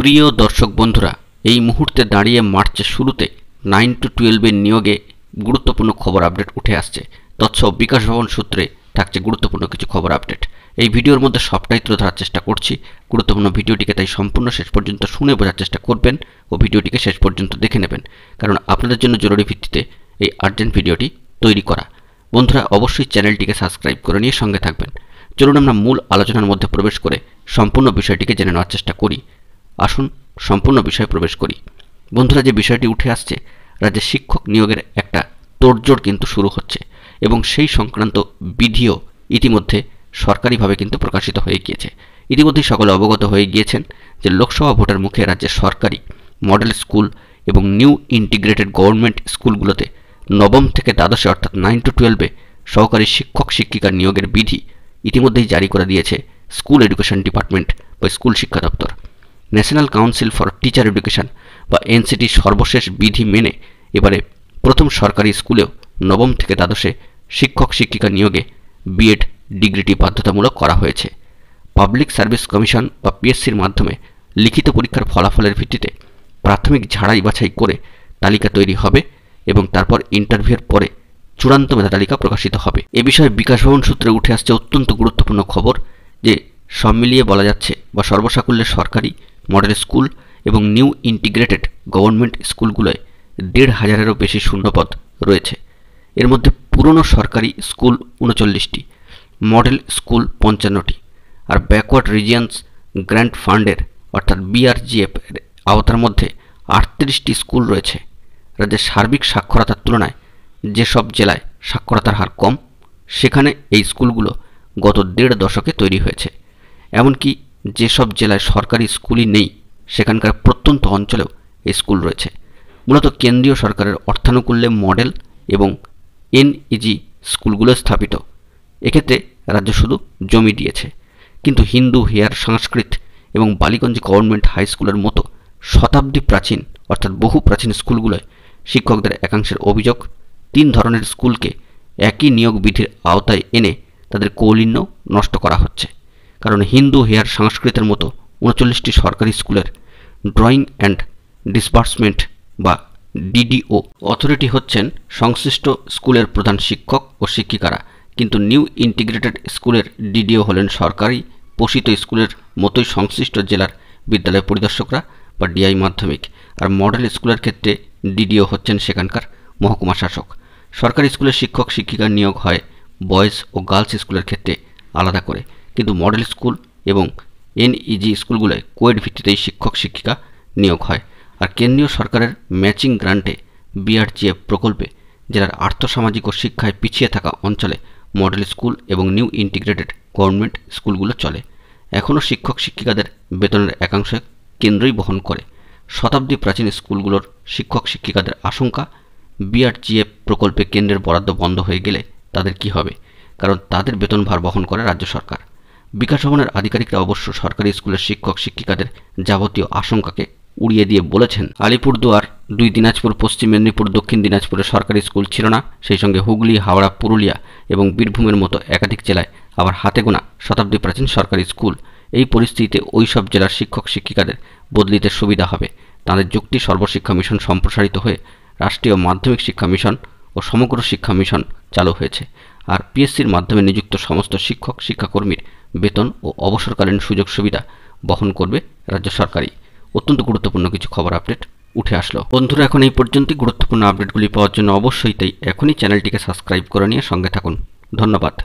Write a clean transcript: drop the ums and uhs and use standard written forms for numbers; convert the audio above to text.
প্রিয় দর্শক বন্ধুরা, এই মুহূর্তে দাঁড়িয়ে মার্চের শুরুতে 9 to 12 এর নিয়োগে গুরুত্বপূর্ণ খবর আপডেট উঠে আসছে। তৎসব বিকাশ ভবন সূত্রে থাকছে গুরুত্বপূর্ণ কিছু খবর আপডেট। এই ভিডিওর মধ্যে সবটাই তুলে ধরার চেষ্টা করছি। গুরুত্বপূর্ণ ভিডিওটিকে তাই সম্পূর্ণ শেষ পর্যন্ত শুনে বোঝার চেষ্টা করবেন ও ভিডিওটিকে শেষ পর্যন্ত দেখে নেবেন, কারণ আপনাদের জন্য জরুরি ভিত্তিতে এই আর্জেন্ট ভিডিওটি তৈরি করা। বন্ধুরা, অবশ্যই চ্যানেলটিকে সাবস্ক্রাইব করে নিয়ে সঙ্গে থাকবেন। চলুন আমরা মূল আলোচনার মধ্যে প্রবেশ করে সম্পূর্ণ বিষয়টিকে জেনে নেওয়ার চেষ্টা করি। আসুন সম্পূর্ণ বিষয়ে প্রবেশ করি। বন্ধুরা, যে বিষয়টি উঠে আসছে, রাজ্যে শিক্ষক নিয়োগের একটা তোড়জোড় কিন্তু শুরু হচ্ছে এবং সেই সংক্রান্ত বিধিও ইতিমধ্যে সরকারিভাবে কিন্তু প্রকাশিত হয়ে গিয়েছে। ইতিমধ্যেই সকলে অবগত হয়ে গিয়েছেন যে লোকসভা ভোটের মুখে রাজ্যের সরকারি মডেল স্কুল এবং নিউ ইন্টিগ্রেটেড গভর্নমেন্ট স্কুলগুলোতে নবম থেকে দ্বাদশে অর্থাৎ 9 to 12 সহকারী শিক্ষক শিক্ষিকা নিয়োগের বিধি ইতিমধ্যেই জারি করে দিয়েছে স্কুল এডুকেশন ডিপার্টমেন্ট বা স্কুল শিক্ষা দপ্তর। National council for teacher education বা এনসিটি সর্বশেষ বিধি মেনে এবারে প্রথম সরকারি স্কুলেও নবম থেকে দ্বাদশে শিক্ষক শিক্ষিকা নিয়োগে বিএড ডিগ্রিটি বাধ্যতামূলক করা হয়েছে। পাবলিক সার্ভিস কমিশন বা পিএসসির মাধ্যমে লিখিত পরীক্ষার ফলাফলের ভিত্তিতে প্রাথমিক ঝাড়াই বাছাই করে তালিকা তৈরি হবে এবং তারপর ইন্টারভিউর পরে চূড়ান্ত মেধা তালিকা প্রকাশিত হবে। এ বিষয়ে বিকাশ ভবন সূত্রে উঠে আসছে অত্যন্ত গুরুত্বপূর্ণ খবর যে সব মিলিয়ে বলা যাচ্ছে বা সর্বসাকুল্যে সরকারি মডেল স্কুল এবং নিউ ইন্টিগ্রেটেড গভর্নমেন্ট স্কুলগুলোয় ১৫০০-এরও বেশি শূন্যপদ রয়েছে। এর মধ্যে পুরনো সরকারি স্কুল ৩৯টি, মডেল স্কুল ৫৫টি, আর ব্যাকওয়ার্ড রিজিয়নস গ্র্যান্ট ফান্ডের অর্থাৎ বিআরজিএফ এর আওতার মধ্যে ৩৮টি স্কুল রয়েছে। রাজ্যের সার্বিক সাক্ষরতার তুলনায় যেসব জেলায় সাক্ষরতার হার কম, সেখানে এই স্কুলগুলো গত ১.৫ দশকে তৈরি হয়েছে। এমনকি যেসব জেলায় সরকারি স্কুলই নেই, সেখানকার প্রত্যন্ত অঞ্চলেও এই স্কুল রয়েছে। মূলত কেন্দ্রীয় সরকারের অর্থানুকূল্যে মডেল এবং এনইজি স্কুলগুলো স্থাপিত। এক্ষেত্রে রাজ্য শুধু জমি দিয়েছে, কিন্তু হিন্দু হেয়ার সংস্কৃত এবং বালিগঞ্জ গভর্নমেন্ট হাই স্কুলের মতো শতাব্দী প্রাচীন অর্থাৎ বহু প্রাচীন স্কুলগুলোয় শিক্ষকদের একাংশের অভিযোগ ৩ ধরনের স্কুলকে একই নিয়োগ বিধির আওতায় এনে তাদের কৌলিন্য নষ্ট করা হচ্ছে। কারণ হিন্দু হেয়ার সংস্কৃতের মতো ৩৯টি সরকারি স্কুলের ড্রয়িং অ্যান্ড ডিসবার্সমেন্ট বা ডিডিও অথরিটি হচ্ছেন সংশ্লিষ্ট স্কুলের প্রধান শিক্ষক ও শিক্ষিকারা, কিন্তু নিউ ইন্টিগ্রেটেড স্কুলের ডিডিও হলেন সরকারি পোষিত স্কুলের মতোই সংশ্লিষ্ট জেলার বিদ্যালয় পরিদর্শকরা বা ডিআই মাধ্যমিক, আর মডেল স্কুলের ক্ষেত্রে ডিডিও হচ্ছেন সেখানকার মহকুমা শাসক। সরকারি স্কুলের শিক্ষক শিক্ষিকার নিয়োগ হয় বয়েজ ও গার্লস স্কুলের ক্ষেত্রে আলাদা করে, কিন্তু মডেল স্কুল এবং এনইজি স্কুলগুলোয় কোয়েড ভিত্তিতেই শিক্ষক শিক্ষিকা নিয়োগ হয়। আর কেন্দ্রীয় সরকারের ম্যাচিং গ্রান্টে বিআরজিএফ প্রকল্পে জেলার আর্থসামাজিক ও শিক্ষায় পিছিয়ে থাকা অঞ্চলে মডেল স্কুল এবং নিউ ইন্টিগ্রেটেড গভর্নমেন্ট স্কুলগুলো চলে। এখনও শিক্ষক শিক্ষিকাদের বেতনের একাংশ কেন্দ্রই বহন করে। শতাব্দী প্রাচীন স্কুলগুলোর শিক্ষক শিক্ষিকাদের আশঙ্কা, বিআরজিএফ প্রকল্পে কেন্দ্রের বরাদ্দ বন্ধ হয়ে গেলে তাদের কি হবে, কারণ তাদের বেতন ভার বহন করে রাজ্য সরকার। বিকাশ ভবনের আধিকারিকরা অবশ্য সরকারি স্কুলের শিক্ষক শিক্ষিকাদের যাবতীয় আশঙ্কাকে উড়িয়ে দিয়ে বলেছেন, আলিপুরদুয়ার, 2 দিনাজপুর, পশ্চিম মেদিনীপুর, দক্ষিণ দিনাজপুরে সরকারি স্কুল ছিল না। সেই সঙ্গে হুগলি, হাওড়া, পুরুলিয়া এবং বীরভূমের মতো একাধিক জেলায় আবার হাতে গোনা শতাব্দী প্রাচীন সরকারি স্কুল। এই পরিস্থিতিতে ওই সব জেলার শিক্ষক শিক্ষিকাদের বদলিতে সুবিধা হবে। তাদের যুক্তি, সর্বশিক্ষা মিশন সম্প্রসারিত হয়ে রাষ্ট্রীয় মাধ্যমিক শিক্ষা মিশন ও সমগ্র শিক্ষা মিশন চালু হয়েছে, আর পিএসসির মাধ্যমে নিযুক্ত সমস্ত শিক্ষক শিক্ষাকর্মীর বেতন ও অবসরকালীন সুযোগ সুবিধা বহন করবে রাজ্য সরকারই। অত্যন্ত গুরুত্বপূর্ণ কিছু খবর আপডেট উঠে আসলো। বন্ধুরা, এখন এই পর্যন্তই। গুরুত্বপূর্ণ আপডেটগুলি পাওয়ার জন্য অবশ্যই তাই এখনই চ্যানেলটিকে সাবস্ক্রাইব করে নিয়ে সঙ্গে থাকুন। ধন্যবাদ।